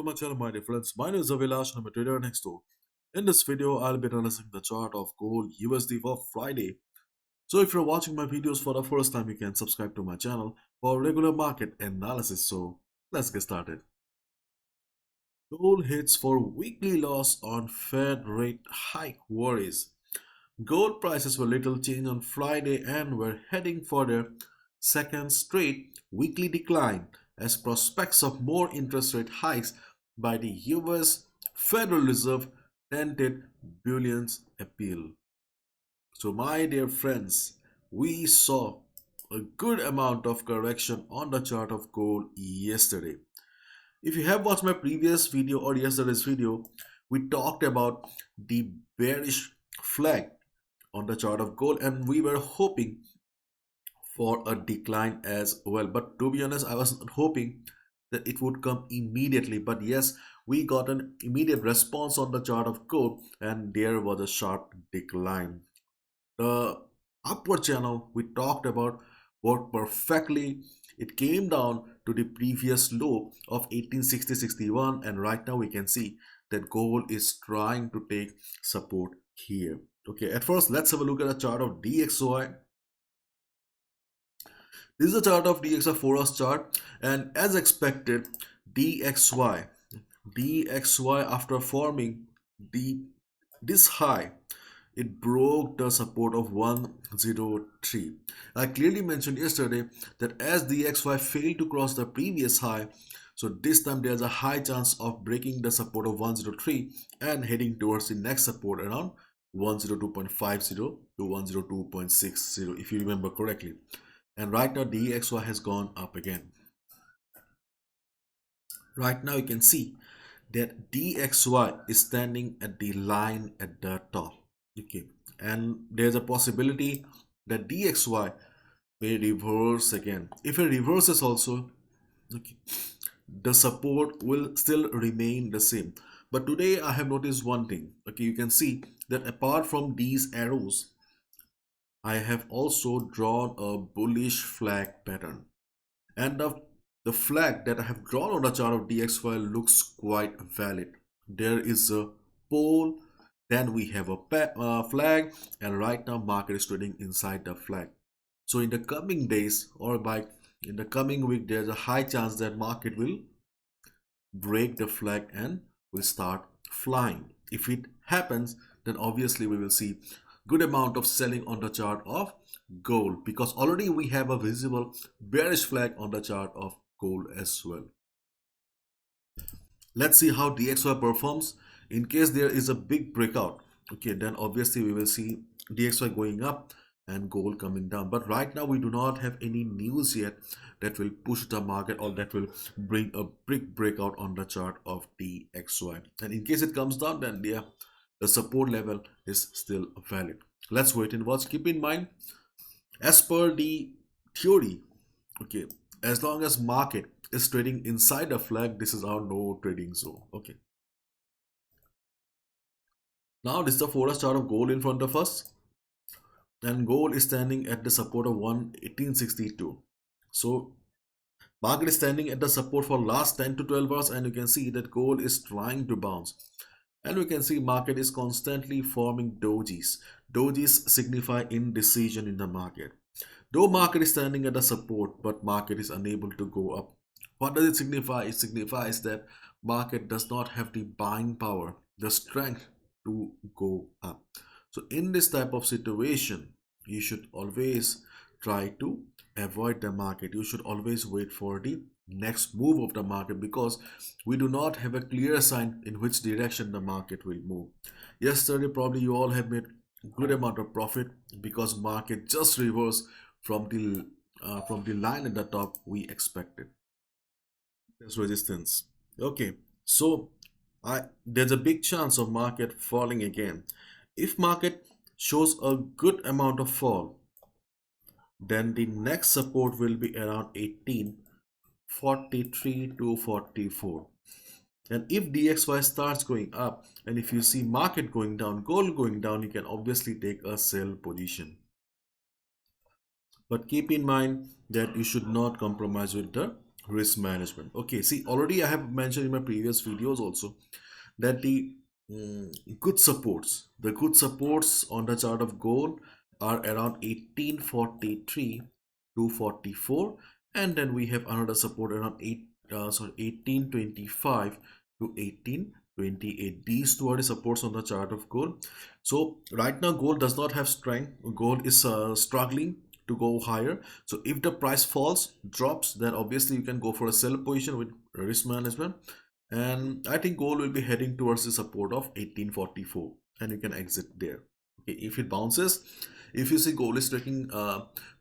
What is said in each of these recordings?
my channel, my dear friends. My name is Avilash and I'm a trader next door. In this video, I'll be analyzing the chart of gold USD for Friday. So if you're watching my videos for the first time, you can subscribe to my channel for regular market analysis. So let's get started. Gold hits for weekly loss on Fed rate hike worries. Gold prices were little changed on Friday and were heading for their second straight weekly decline as prospects of more interest rate hikes by the US Federal Reserve dented bullion's appeal. So, my dear friends, we saw a good amount of correction on the chart of gold yesterday. If you have watched my previous video or yesterday's video, we talked about the bearish flag on the chart of gold and we were hoping for a decline as well, but to be honest, I was not hoping that it would come immediately. But yes, we got an immediate response on the chart of gold and there was a sharp decline. The upward channel we talked about worked perfectly. It came down to the previous low of 1860.61 and right now we can see that gold is trying to take support here. Okay, at first let's have a look at the chart of DXY. This is a chart of DXY 4-hour chart, and as expected, DXY after forming this high, it broke the support of 103. I clearly mentioned yesterday that as DXY failed to cross the previous high, so this time there's a high chance of breaking the support of 103 and heading towards the next support around 102.50 to 102.60 if you remember correctly. And right now DXY has gone up again. Right now you can see that DXY is standing at the line at the top. Okay, and there's a possibility that DXY may reverse again. If it reverses also, okay, the support will still remain the same. But today I have noticed one thing. Okay, you can see that apart from these arrows, I have also drawn a bullish flag pattern, and the flag that I have drawn on the chart of DXY looks quite valid. There is a pole, then we have a flag, and right now market is trading inside the flag. So in the coming days or in the coming week, there's a high chance that market will break the flag and will start flying. If it happens, then obviously we will see good amount of selling on the chart of gold because already we have a visible bearish flag on the chart of gold as well. Let's see how DXY performs. In case there is a big breakout, okay, then obviously we will see DXY going up and gold coming down. But right now we do not have any news yet that will push the market or that will bring a big breakout on the chart of DXY. And in case it comes down, then yeah, the support level is still valid. Let's wait and watch. Keep in mind, as per the theory, okay, as long as market is trading inside the flag, this is our no trading zone. Okay, now this is the 4-hour chart of gold in front of us, and gold is standing at the support of 1862. So market is standing at the support for last 10 to 12 hours, and you can see that gold is trying to bounce. And we can see market is constantly forming dojis. Dojis signify indecision in the market. Though market is standing at the support, but market is unable to go up. What does it signify? It signifies that market does not have the buying power, the strength to go up. So in this type of situation, you should always try to avoid the market. You should always wait for the next move of the market because we do not have a clear sign in which direction the market will move. Yesterday probably you all have made good amount of profit because market just reversed from the line at the top we expected. There's resistance. Okay, so there's a big chance of market falling again. If market shows a good amount of fall, then the next support will be around 1843 to 44. And if DXY starts going up and if you see market going down, gold going down, you can obviously take a sell position. But keep in mind that you should not compromise with the risk management. Okay, see, already I have mentioned in my previous videos also that the good supports on the chart of gold are around 1843 to 44, and then we have another support around 1825 to 1828. These two are the supports on the chart of gold. So right now gold does not have strength. Gold is struggling to go higher. So if the price falls, drops, then obviously you can go for a sell position with risk management. And I think gold will be heading towards the support of 1844, and you can exit there. Okay, if it bounces, if you see gold is taking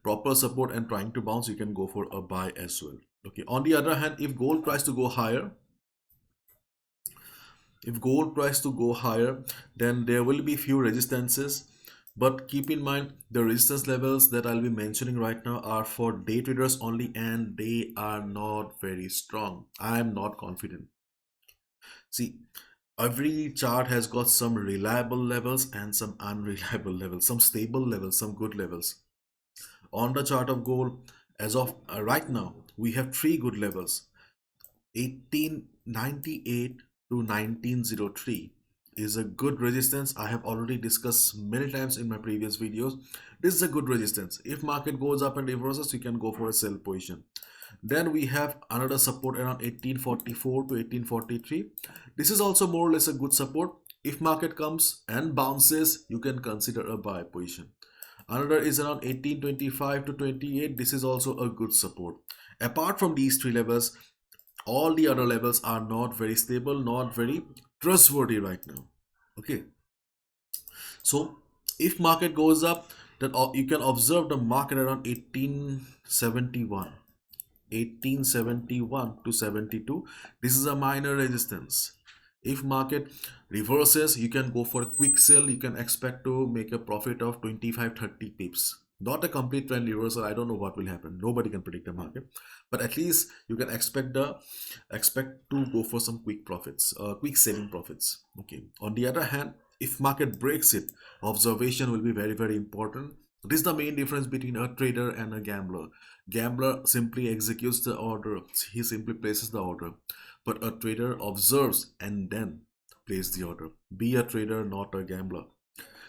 proper support and trying to bounce, you can go for a buy as well. Okay, on the other hand, if gold tries to go higher, then there will be few resistances. But keep in mind, the resistance levels that I'll be mentioning right now are for day traders only, and they are not very strong. I am not confident. See, every chart has got some reliable levels and some unreliable levels, some stable levels, some good levels. On the chart of gold, as of right now, we have three good levels: 1898 to 1903 is a good resistance. I have already discussed many times in my previous videos. This is a good resistance. If market goes up and reverses, you can go for a sell position. Then we have another support around 1844 to 1843. This is also more or less a good support. If market comes and bounces, you can consider a buy position. Another is around 1825 to 28. This is also a good support. Apart from these three levels, all the other levels are not very stable, not very trustworthy right now. Okay, so if market goes up, then you can observe the market around 1871 to 72. This is a minor resistance. If market reverses, you can go for a quick sell. You can expect to make a profit of 25-30 pips. Not a complete trend reversal. I don't know what will happen. Nobody can predict the market, but at least you can expect to go for some quick profits, quick selling profits. Okay, on the other hand, if market breaks it, observation will be very important. This is the main difference between a trader and a gambler. Gambler simply executes the order. He simply places the order, but a trader observes and then places the order. Be a trader, not a gambler.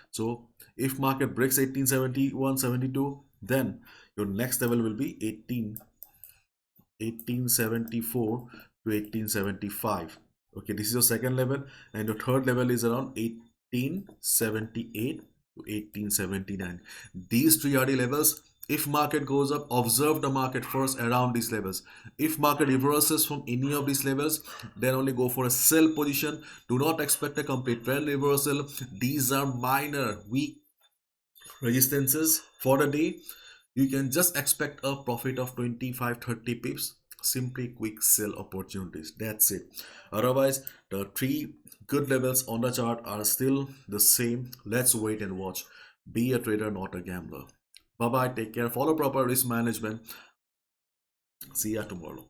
So if market breaks 1871, 72, then your next level will be 1874 to 1875. Okay, this is your second level, and your third level is around 1878 to 1879. These three are the levels. If market goes up, observe the market first around these levels. If market reverses from any of these levels, then only go for a sell position. Do not expect a complete trend reversal. These are minor weak resistances for the day. You can just expect a profit of 25-30 pips. Simply quick sell opportunities. That's it. Otherwise, the three good levels on the chart are still the same. Let's wait and watch. Be a trader, not a gambler. Bye bye. Take care. Follow proper risk management. See ya tomorrow.